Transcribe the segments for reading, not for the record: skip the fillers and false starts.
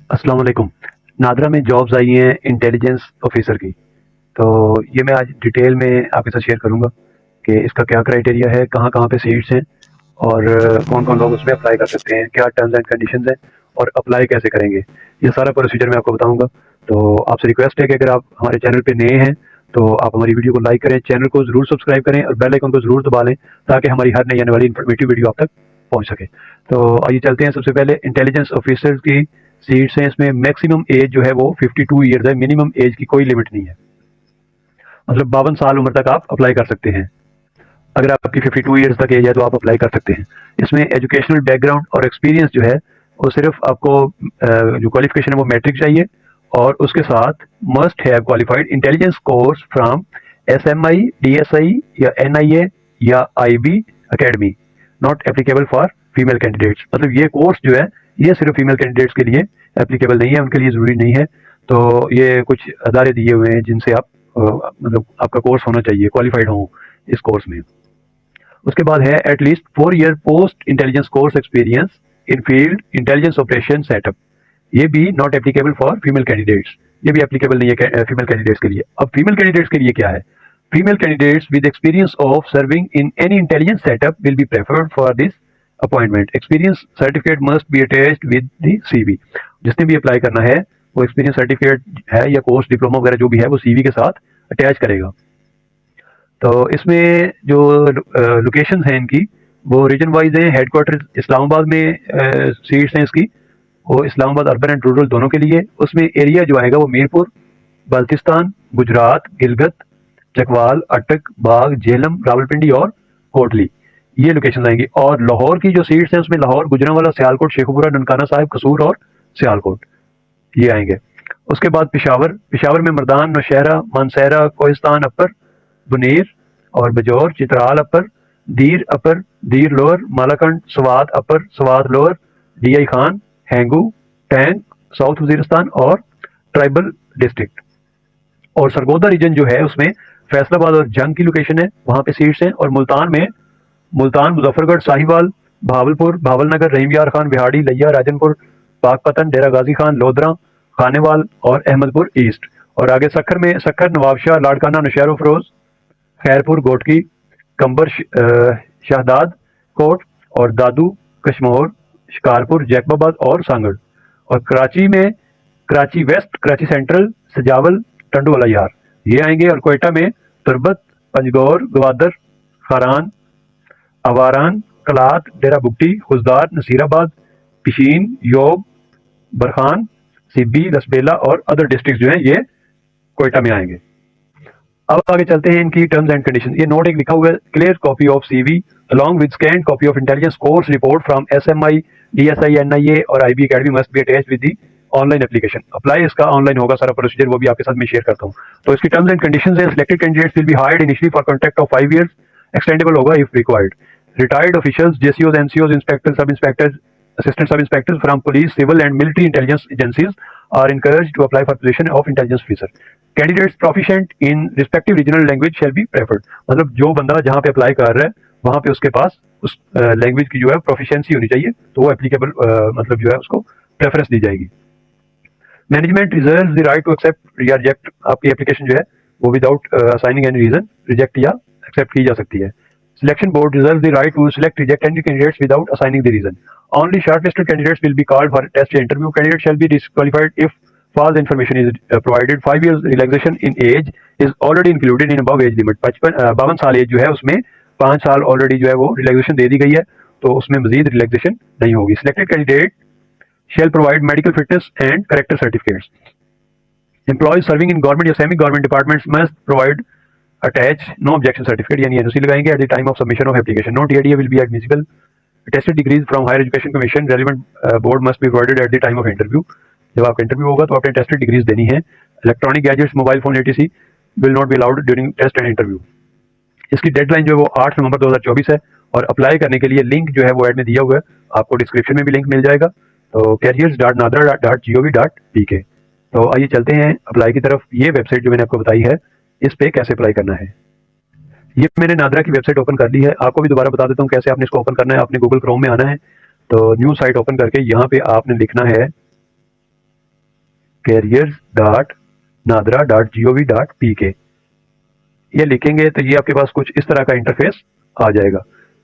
अस्सलाम वालेकुम। नादरा में जॉब्स आई हैं इंटेलिजेंस ऑफिसर की। तो ये मैं आज डिटेल में आपके साथ शेयर करूंगा कि इसका क्या क्राइटेरिया है, कहाँ-कहाँ पे सीट्स हैं और कौन-कौन लोग उसमें अप्लाई कर सकते हैं, क्या टर्म्स एंड कंडीशंस हैं और अप्लाई कैसे करेंगे। ये सारा प्रोसीजर मैं आपको बताऊंगा। तो आपसे रिक्वेस्ट है कि अगर आप हमारे चैनल पे नए हैं तो आप हमारी वीडियो को लाइक करें, चैनल को ज़रूर सब्सक्राइब करें और बेल आइकन को ज़रूर दबा लें ताकि हमारी हर नई आने वाली इन्फॉर्मेटिव वीडियो आप तक पहुंच सके। तो आइए चलते हैं। सबसे पहले इंटेलिजेंस ऑफिसर की सीट्स हैं। इसमें मैक्सिमम एज जो है वो 52 ईयर्स है। मिनिमम एज की कोई लिमिट नहीं है, मतलब 52 साल उम्र तक आप अप्लाई कर सकते हैं। अगर आपकी 52 ईयर्स तक एज है तो आप अप्लाई कर सकते हैं। इसमें एजुकेशनल बैकग्राउंड और एक्सपीरियंस जो है वो सिर्फ आपको जो क्वालिफिकेशन है वो मैट्रिक चाहिए और उसके साथ must have qualified intelligence course from SMI, DSI या NIA या IB academy, not applicable for female candidates. मतलब ये कोर्स जो है ये सिर्फ फीमेल कैंडिडेट्स के लिए एप्लीकेबल नहीं है, उनके लिए ज़रूरी नहीं है। तो ये कुछ अदारे दिए हुए हैं जिनसे आप मतलब आपका कोर्स होना चाहिए, क्वालिफाइड हो इस कोर्स में। उसके बाद है at least 4 year post intelligence course experience in field intelligence operation setup. ये भी not applicable for female candidates, ये भी एप्लीकेबल नहीं है फीमेल कैंडिडेट्स के लिए। अब फीमेल कैंडिडेट्स के लिए क्या है? Female candidates with experience of serving in any intelligence setup will be preferred for this appointment. Experience certificate must be attached with the CV। जिसने भी अप्लाई करना है वो एक्सपीरियंस सर्टिफिकेट है या कोर्स डिप्लोमा वगैरह जो भी है वो CV के साथ अटैच करेगा। तो इसमें जो लोकेशंस हैं इनकी वो रीजन वाइज हैं। हेडक्वार्टर इस्लामाबाद में सीट्स हैं इसकी, वो इस्लामाबाद अर्बन एंड रूरल दोनों के लिए। उसमें एरिया जो आएगा वो मीरपुर, बल्तिस्तान, गुजरात, गिलगित, चकवाल, अटक, बाग, झेलम, रावलपिंडी और कोटली, ये लोकेशन आएंगी। और लाहौर की जो सीट्स हैं उसमें लाहौर, गुजरांवाला, सियालकोट, शेखुपुरा, ननकाना साहिब, कसूर और सियालकोट, ये आएंगे। उसके बाद पिशावर, पिशावर में मर्दान, नौशहरा, मानसहरा, कोहिस्तान अपर, बुनीर और बजौर, चित्राल अपर, Dir upper, Dir lower, Malakand, Swat upper, Swat lower, DI Khan, Hangu, Tank, south Waziristan और ट्राइबल डिस्ट्रिक्ट। और सरगोदा रीजन जो है उसमें फैसलाबाद और जंग की लोकेशन है, वहां पे सीट्स हैं। और मुल्तान में मुल्तान, मुजफ्फरगढ़, साहिवाल, भावलपुर, भावलनगर, रहीम यार खान, बिहाड़ी, लिया, राजनपुर, पाकपतन, डेरा गाजी खान, लोधरा, खानेवाल और अहमदपुर ईस्ट। और आगे सखर में सखर, नवाबशाह, लाड़काना, नौशहरा फरोज, खैरपुर, गोटकी, कंबर, शहदाद कोट और दादू, कश्मोर, शिकारपुर, जैकबाबाद और सांगड़। और कराची में कराची वेस्ट, कराची सेंट्रल, सजावल, टंडोवाला यार, ये आएंगे। और कोयटा में तुरबत, पंजगौर, गवादर, खारान, अवारान, कलात, डेरा बुगटी, खुजदार, नसीराबाद, पिशीन, योब, बरखान, सिब्बी, लसबेला और अदर डिस्ट्रिक्ट जो हैं ये कोयटा में आएंगे। अब आगे चलते हैं इनकी टर्म्स एंड कंडीशन। ये नोट एक लिखा हुआ है, clear copy of CV along with scanned copy of intelligence course report from SMI, DSI, NIA और IB academy must be attached with the online application. Apply इसका ऑनलाइन होगा, सारा procedure वो भी आपके साथ मैं शेयर करता हूँ। तो इसकी टर्म्स एंड कंडीशंस है, selected candidates will be hired initially for contract of 5 years, extendable होगा if required. Retired officials, JCOs, NCOs, inspector, sub inspectors, assistant sub inspectors from police, civil and military intelligence agencies are encouraged to apply for position of intelligence officer. Candidates proficient in respective regional language shall be preferred। मतलब जो बंदा जहाँ पे apply कर रहा है वहाँ पे उसके पास उस लैंग्वेज की जो है प्रोफिशिएंसी होनी चाहिए, तो वो एप्लीकेबल मतलब जो है उसको प्रेफरेंस दी जाएगी। Management reserve the right to accept या रिजेक्ट आपकी एप्लीकेशन जो है वो without assigning any reason reject या एक्सेप्ट की जा सकती है। Selection board reserve the right to select reject any candidates without assigning the reason. Only shortlisted candidates will be called for test interview. Candidates shall be disqualified if false information is provided. 5 years relaxation in age is already included in above age limit। 52 साल as जो है उसमें 5 साल already जो है वो relaxation दे दी गई है, तो उसमें मजीद रिलैक्सेशन नहीं होगी। Selected candidate shall provide medical fitness and character certificates. Employees serving in government या semi government departments must provide attach no objection certificate यानी NOC लगाएंगे at the time of submission of application. No TADA will be admissible. Attested degrees from Higher Education Commission relevant board must be provided at the time of interview। जब आपका interview होगा तो आपने tested degrees देनी है। Electronic gadgets, mobile phone, ATC will not be allowed during test and interview. इसकी deadline जो है वो 8 नवंबर 2024 है और अप्लाई करने के लिए लिंक जो है वो ऐड में दिया हुआ है, आपको डिस्क्रिप्शन में भी लिंक मिल जाएगा। तो careers.nadra.gov.pk। तो आइए चलते हैं अप्लाई की तरफ। ये वेबसाइट जो मैंने आपको बताई है इस पे कैसे अप्लाई करना है। ये मैंने नादरा की वेबसाइट ओपन कर ली है, आपको भी दोबारा बता देता हूँ कैसे आपने इसको ओपन करना है। आपने गूगल क्रोम में आना है, तो न्यू साइट ओपन करके यहाँ पे आपने लिखना है careers.nadra.gov.pk ये लिखेंगे तो ये आपके पास कुछ इस तरह का इंटरफेस आ जाएगा।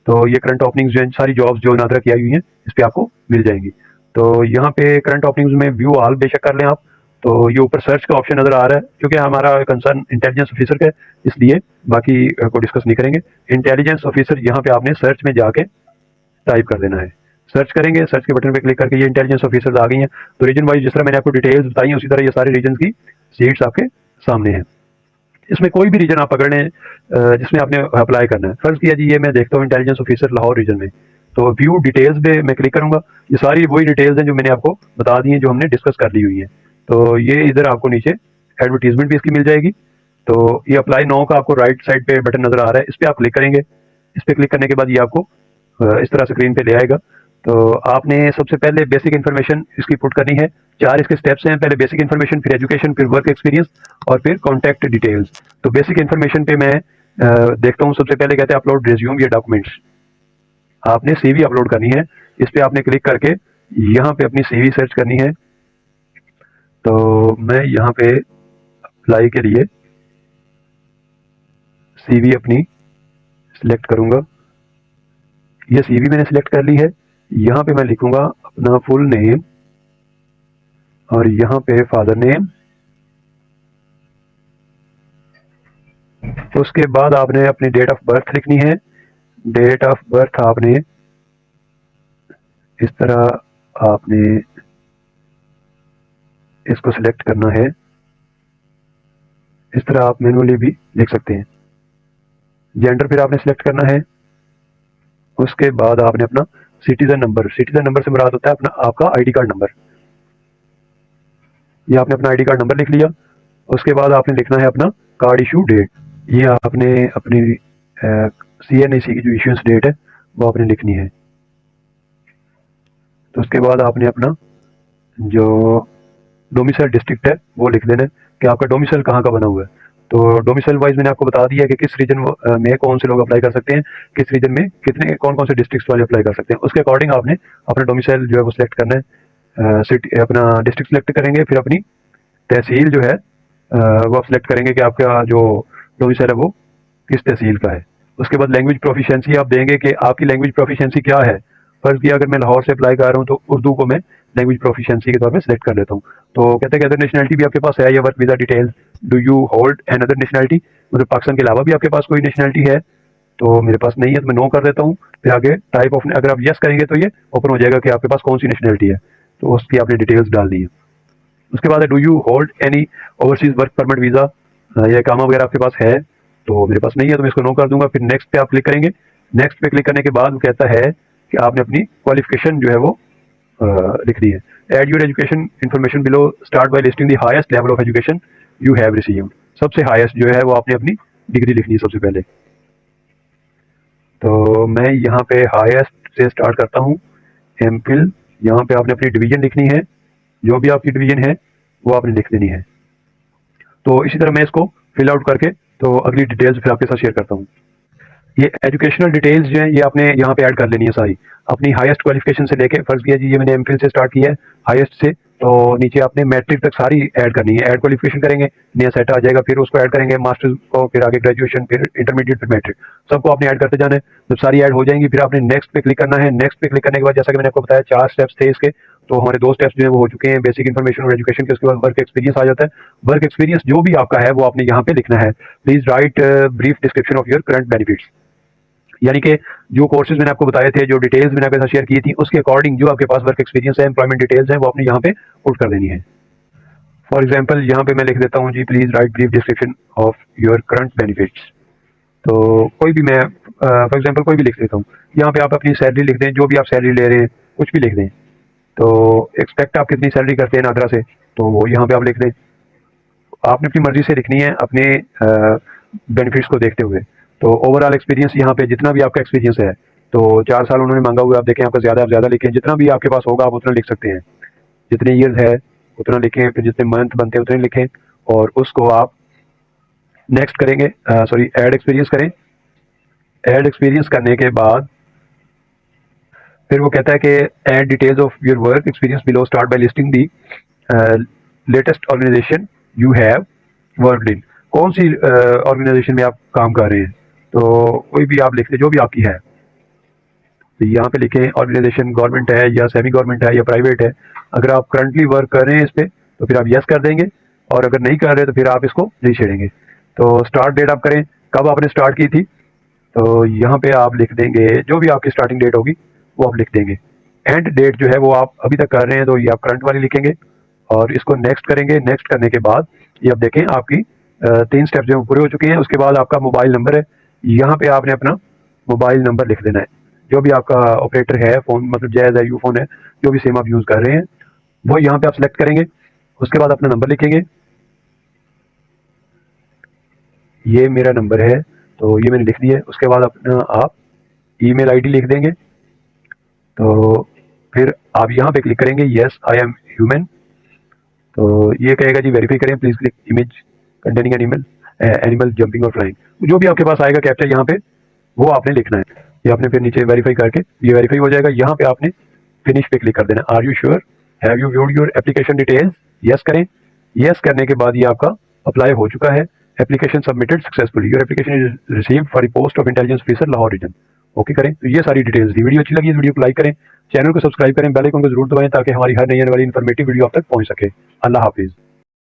तो ये करंट ओपनिंग्स जो हैं, सारी जॉब्स जो नादरा की आई हुई हैं इस पे आपको मिल जाएंगी। तो यहाँ पे करंट ओपनिंग्स में व्यू ऑल बेशक कर लें आप। तो ये ऊपर सर्च का ऑप्शन नजर आ रहा है, क्योंकि हमारा कंसर्न इंटेलिजेंस ऑफिसर का है, इसलिए बाकी को डिस्कस नहीं करेंगे। इंटेलिजेंस ऑफिसर यहाँ पे आपने सर्च में जाके टाइप कर देना है। सर्च करेंगे, सर्च के बटन पे क्लिक करके ये इंटेलिजेंस ऑफिसर्स आ गई हैं। तो रीजन वाइज जिस तरह मैंने आपको डिटेल्स बताई हैं उसी तरह ये सारे रीजन की सीट्स आपके सामने हैं। इसमें कोई भी रीजन आप पकड़ लें जिसमें आपने अप्लाई करना है। फर्ज किया जी ये मैं देखता हूँ इंटेलिजेंस ऑफिसर लाहौर रीजन में, तो व्यू डिटेल्स पे मैं क्लिक करूंगा। ये सारी वही डिटेल्स हैं जो मैंने आपको बता दी हैं, जो हमने डिस्कस कर ली हुई हैं। तो ये इधर आपको नीचे एडवर्टीजमेंट भी इसकी मिल जाएगी। तो ये अप्लाई नाउ का आपको राइट साइड पे बटन नजर आ रहा है, इस पर आप क्लिक करेंगे। इस पर क्लिक करने के बाद ये आपको इस तरह स्क्रीन पे ले आएगा। तो आपने सबसे पहले बेसिक इन्फॉर्मेशन इसकी पुट करनी है। 4 इसके स्टेप्स हैं, पहले बेसिक इन्फॉर्मेशन, फिर एजुकेशन, फिर वर्क एक्सपीरियंस और फिर कॉन्टैक्ट डिटेल्स। तो बेसिक इन्फॉर्मेशन पे मैं देखता हूँ। सबसे पहले कहते हैं अपलोड रिज्यूम या डॉक्यूमेंट्स। आपने सीवी अपलोड करनी है, इस पे आपने क्लिक करके यहाँ पे अपनी सीवी सर्च करनी है। तो मैं यहाँ पे अप्लाई के लिए सीवी अपनी सिलेक्ट करूँगा। ये सीवी मैंने सिलेक्ट कर ली है। यहाँ पे मैं लिखूंगा अपना फुल नेम और यहाँ पे फादर नेम। उसके बाद आपने अपनी डेट ऑफ बर्थ लिखनी है। डेट ऑफ बर्थ आपने इस तरह आपने इसको सिलेक्ट करना है। इस तरह आप मैनुअली भी लिख सकते हैं। जेंडर फिर आपने सिलेक्ट करना है। उसके बाद आपने अपना सिटीजन नंबर से मुराद होता है अपना आपका आईडी कार्ड नंबर। ये आपने अपना आईडी कार्ड नंबर लिख लिया। उसके बाद आपने लिखना है अपना कार्ड इशू डेट। ये आपने अपनी CNAC की जो इश्यूएंस डेट है वो आपने लिखनी है। तो उसके बाद आपने अपना जो डोमिसाइल डिस्ट्रिक्ट है वो लिख देना है कि आपका डोमिसाइल कहाँ का बना हुआ है। तो डोमिसाइल वाइज मैंने आपको बता दिया है कि किस रीजन में कौन से लोग अप्लाई कर सकते हैं, किस रीजन में कितने कौन कौन से डिस्ट्रिक्ट वाले अप्लाई कर सकते हैं। उसके अकॉर्डिंग आपने अपना डोमिसाइल जो है वो सिलेक्ट करना है। सिटी अपना डिस्ट्रिक्ट सिलेक्ट करेंगे, फिर अपनी तहसील जो है वो आप सिलेक्ट करेंगे कि आपका जो डोमिसाइल है वो किस तहसील का है। उसके बाद लैंग्वेज प्रोफिशिएंसी आप देंगे कि आपकी लैंग्वेज प्रोफिशिएंसी क्या है। फर्ज किया अगर मैं लाहौर से अप्लाई कर रहा हूँ तो उर्दू को मैं लैंग्वेज प्रोफिशिएंसी के तौर पे सिलेक्ट कर लेता हूँ। तो कहते हैं कि अदर नेशनलिटी भी आपके पास है या work visa details, do you hold N other nationality, मतलब पाकिस्तान के अलावा भी आपके पास कोई नेशनलिटी है। तो मेरे पास नहीं है तो मैं नो कर देता हूँ। फिर आगे टाइप ऑफ, अगर आप यस करेंगे तो ये ओपन हो जाएगा कि आपके पास कौन सी नेशनलिटी है, तो उसकी आपने डिटेल्स डाल दी है। उसके बाद do you hold any overseas work permit visa या कामा वगैरह आपके पास है, तो मेरे पास नहीं है तो मैं इसको नो कर दूंगा। फिर नेक्स्ट पे आप क्लिक करेंगे। नेक्स्ट पे क्लिक करने के बाद वो कहता है कि आपने अपनी क्वालिफिकेशन जो है वो लिखनी है। Add your education information below, start by listing the highest level of education you have received. सबसे हाईएस्ट जो है वो आपने अपनी डिग्री लिखनी है सबसे पहले। तो मैं यहाँ पे हाईएस्ट से स्टार्ट करता हूँ। एमफिल, यहाँ पे आपने अपनी डिवीजन लिखनी है, जो भी आपकी डिवीजन है वो आपने लिख देनी है। तो इसी तरह मैं इसको फिल आउट करके तो अगली डिटेल्स फिर आपके साथ शेयर करता हूँ। ये एजुकेशनल डिटेल्स जो है ये आपने यहाँ पे ऐड कर लेनी है सारी, अपनी हाईएस्ट क्वालिफिकेशन से लेके। फर्ज किया जी ये मैंने एमफिल से स्टार्ट किया है हाईएस्ट से, तो नीचे आपने मैट्रिक तक सारी ऐड करनी है। ऐड क्वालिफिकेशन करेंगे, नया सेट आ जाएगा, फिर उसको ऐड करेंगे मास्टर्स को, फिर आगे ग्रेजुएशन, फिर इंटरमीडिएट, फिर मैट्रिक, सबको आपने ऐड करते जाना है। जब सारी ऐड हो जाएंगी फिर आपने नेक्स्ट पे क्लिक करना है। नेक्स्ट पे क्लिक करने के बाद जैसा कि मैंने आपको बताया 4 स्टेप्स थे इसके, तो हमारे 2 स्टेप्स जो है वो हो चुके हैं, बेसिक इन्फॉर्मेशन और एजुकेशन के। उसके बाद वर्क एक्सपीरियंस आ जाता है। वर्क एक्सपीरियंस जो भी आपका है वो आपने यहाँ पे लिखना है। Please write brief description of your current benefits, यानी कि जो कोर्सेज मैंने आपको बताए थे, जो डिटेल्स मैंने आपके साथ शेयर की थी, उसके अकॉर्डिंग जो आपके पास वर्क एक्सपीरियंस है, एम्प्लॉयमेंट डिटेल्स है, वो आपने यहाँ पे पुट कर देनी है। फॉर एग्जांपल यहाँ पे मैं लिख देता हूँ जी please write brief description of your current benefits. तो कोई भी मैं फॉर एग्जांपल कोई भी लिख देता हूँ। यहाँ पे आप अपनी सैलरी लिख दें, जो भी आप सैलरी ले रहे हैं कुछ भी लिख दें। तो एक्सपेक्ट आप कितनी सैलरी करते हैं नादरा से, तो वो यहाँ पे आप लिख दें। आपने अपनी मर्जी से लिखनी है अपने बेनिफिट्स को देखते हुए। तो ओवरऑल एक्सपीरियंस यहाँ पे जितना भी आपका एक्सपीरियंस है, तो 4 साल उन्होंने मांगा हुआ है, आप देखें आपका ज़्यादा आप ज़्यादा लिखें, जितना भी आपके पास होगा आप उतना लिख सकते हैं। जितने ईयर्स है उतना लिखें, फिर जितने मंथ बनते हैं उतने लिखें, और उसको आप नेक्स्ट करेंगे, सॉरी ऐड एक्सपीरियंस करें। ऐड एक्सपीरियंस करने के बाद फिर वो कहता है कि add details of your work experience below, start by listing the latest organisation you have worked in, कौन सी ऑर्गेनाइजेशन में आप काम कर रहे हैं। तो कोई भी आप लिख दें जो भी आपकी है, तो यहाँ पे लिखें ऑर्गेनाइजेशन गवर्नमेंट है या सेमी गवर्नमेंट है या प्राइवेट है। अगर आप करंटली वर्क कर रहे हैं इस पर तो फिर आप यस कर देंगे, और अगर नहीं कर रहे तो फिर आप इसको नहीं छेड़ेंगे। तो स्टार्ट डेट आप करें, कब आपने स्टार्ट की थी, तो यहाँ पे आप लिख देंगे जो भी आपकी स्टार्टिंग डेट होगी वो आप लिख देंगे। एंड डेट जो है वो आप अभी तक कर रहे हैं तो ये आप करंट वाली लिखेंगे, और इसको नेक्स्ट करेंगे। नेक्स्ट करने के बाद ये आप देखें आपकी 3 स्टेप जो पूरे हो चुके हैं। उसके बाद आपका मोबाइल नंबर है, यहाँ पे आपने अपना मोबाइल नंबर लिख देना है। जो भी आपका ऑपरेटर है फ़ोन, मतलब जैज़ है, यूफोन है, जो भी सिम आप यूज़ कर रहे हैं वो यहाँ पे आप सेलेक्ट करेंगे। उसके बाद अपना नंबर लिखेंगे, ये मेरा नंबर है तो ये मैंने लिख दिया है। उसके बाद अपना आप ईमेल आईडी लिख देंगे। तो फिर आप यहाँ पे क्लिक करेंगे येस आई एम ह्यूमन। तो ये कहेगा जी वेरीफाई करें, please click image containing animal animal jumping और फ्लाइंग। जो भी आपके पास आएगा कैप्चा यहाँ पे वो आपने लिखना है। ये आपने फिर नीचे वेरीफाई करके ये वेरीफाई हो जाएगा। यहाँ पे आपने फिनिश पे क्लिक कर देना। Are you sure, have you viewed your application details, yes करें। यस करने के बाद ये आपका अप्लाई हो चुका है। Application submitted successfully, your application is received for the post of intelligence officer Lahore region. Okay करें। तो ये सारी डिटेल्स थी। वीडियो अच्छी लगी इस वीडियो को लाइक करें, चैनल को सब्सक्राइब करें, बेल आइकन को जरूर दबाएं ताकि हमारी हर नई आने वाली इन्फॉर्मेटिव वीडियो आप तक पहुंच सके। अल्लाह हाफिज़।